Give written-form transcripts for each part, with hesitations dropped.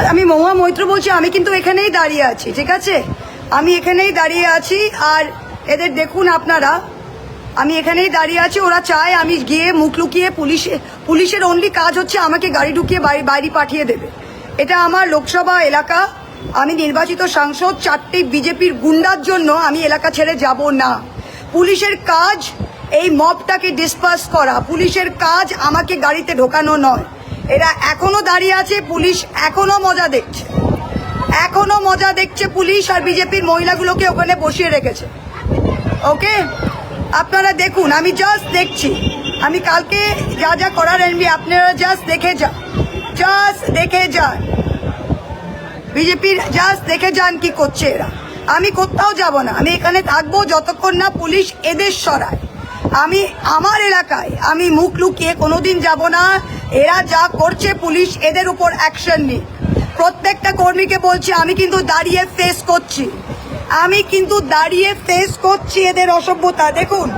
আর আমি মহুয়া মৈত্র বলছি, আমি কিন্তু এখানেই দাঁড়িয়ে আছি, ঠিক আছে? আমি এখানেই দাঁড়িয়ে আছি। আর এদের দেখুন আপনারা, আমি এখানেই দাঁড়িয়ে আছি। ওরা চায় আমি গিয়ে মুখ লুকিয়ে, পুলিশের অনলি কাজ হচ্ছে আমাকে গাড়ি ঢুকিয়ে বাইরে পাঠিয়ে দেবে। এটা আমার লোকসভা এলাকা, আমি নির্বাচিত সাংসদ। 4টি বিজেপির গুন্ডার জন্য আমি এলাকা ছেড়ে যাব না। পুলিশের কাজ এই মবটাকে ডিসপার্স করা, পুলিশের কাজ আমাকে গাড়িতে ঢোকানো নয়। এরা এখনো দাঁড়িয়ে আছে, পুলিশ এখনো মজা দেখছে, এখনো মজা দেখছে পুলিশ। আর বিজেপির মহিলাগুলোকে ওখানে বসিয়ে রেখেছে। ওকে, আপনারা দেখুন, আমি জাস্ট দেখছি। আমি কালকে যা যা করার আনবি আপনারা জাস্ট দেখে যান, জাস্ট দেখে যান। বিজেপির জাস্ট দেখে যান কি করছে এরা। আমি কোথাও যাব না, আমি এখানে থাকবো যতক্ষণ না পুলিশ এদের সরায়। আমি আমার এলাকায় আমি মুখ লুকিয়ে কোনোদিন যাব না। এরা যা করছে পুলিশ এদের উপর অ্যাকশন নিক। প্রত্যেকটা কর্মীকে বলছি, আমি কিন্তু দাঁড়িয়ে ফেস করছি, আমি কিন্তু দাঁড়িয়ে ফেস করছি এদের অসভ্যতা। দেখুন,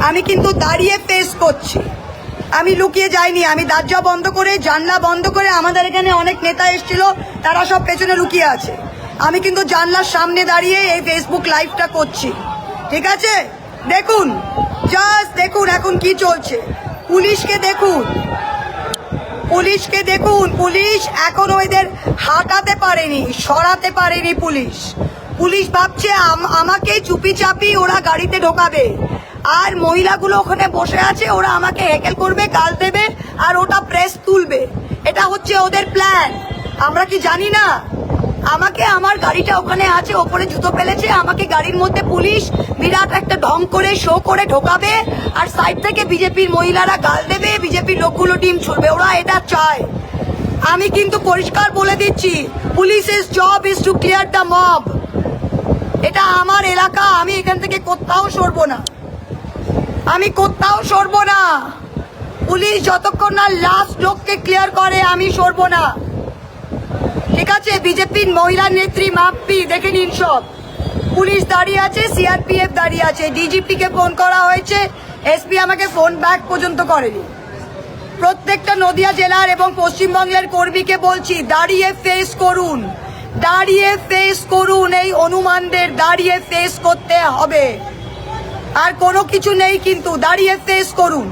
আমি কিন্তু দাঁড়িয়ে ফেস করছি, আমি লুকিয়ে যাইনি। আমি দরজা বন্ধ করে, জানলা বন্ধ করে, আমাদের এখানে অনেক নেতা এসেছিল, তারা সব পেছনে লুকিয়ে আছে। আমি কিন্তু জানলার সামনে দাঁড়িয়ে এই ফেসবুক লাইভটা করছি, ঠিক আছে? দেখুন, জাস্ট দেখুন এখন কি চলছে। পুলিশকে দেখুন, পুলিশকে দেখুন। পুলিশ এখনো এদের হাঁটাতে পারেনি, সরাতে পারেনি পুলিশ। পুলিশ ভাবছে আমাকে চুপি চাপি ওরা গাড়িতে ঢোকাবে, আর মহিলাগুলো ওখানে বসে আছে, ওরা আমাকে হেকেল করবে, গাল দেবে, আর ওটা প্রেস তুলবে। এটা হচ্ছে ওদের প্ল্যান। আমরা কি জানি না? আমাকে, আমার গাড়িটা ওখানে আছে, ওপরে জুতো ফেলেছে, আমাকে গাড়ির মধ্যে পুলিশ বিরাট একটা ঢং করে শো করে ঢোকাবে, আর সাইড থেকে বিজেপির মহিলারা গাল দেবে, বিজেপির লোকগুলো ডিম ছুড়বে। ওরা এটা চায়। আমি কিন্তু পরিষ্কার বলে দিচ্ছি, পুলিশের job is to clear the mob. এটা আমার এলাকা, আমি এখান থেকে কোথাও সরবো না, আমি কোথাও সরবো না। পুলিশ যতক্ষণ না লাস্ট লোককে ক্লিয়ার করে আমি সরবো না, ঠিক আছে? বিজেপির মহিলা নেত্রী মাপ্পি দেখে নিন সব। পুলিশ দাঁড়িয়ে আছে, সিআরপিএফ দাঁড়িয়ে আছে, ডিজিপি কে ফোন করা হয়েছে, এসপি আমাকে ফোন ব্যাক পর্যন্ত করেনি। প্রত্যেকটা নদিয়া জেলার এবং পশ্চিমবঙ্গের কর্মীকে বলছি, দাঁড়িয়ে ফেস করুন, দাঁড়িয়ে ফেস করুন। এই অনুমানদের দাঁড়িয়ে ফেস করতে হবে, আর কোনো কিছু নেই কিন্তু, দাঁড়িয়ে ফেস করুন।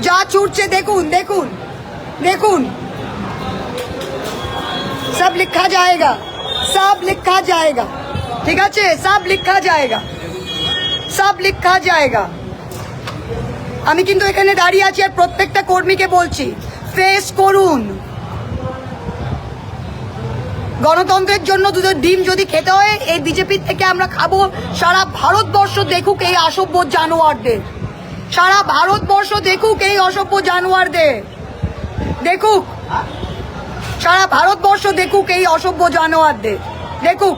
যা ছুটছে দেখুন, দেখুন, দেখুন, सब लिखा जाएगा, सब लिखा जाएगा, ঠিক আছে? सब लिखा जाएगा, सब लिखा जाएगा। আমি কিন্তু এখানে দাঁড়িয়ে আছি, আর প্রত্যেকটা কর্মীকে বলছি, ফেস করুন। গণতন্ত্রের জন্য দুটো ডিম যদি খেতে হয়, এই বিজেপির থেকে আমরা খাবো। সারা ভারতবর্ষ দেখুক এই অসভ্য জানোয়ারদের, সারা ভারতবর্ষ দেখুক এই অসভ্য জানোয়ারদের, দেখুক, সারা ভারতবর্ষ দেখুক এই অসভ্য জানোয়ারদের, দেখুক।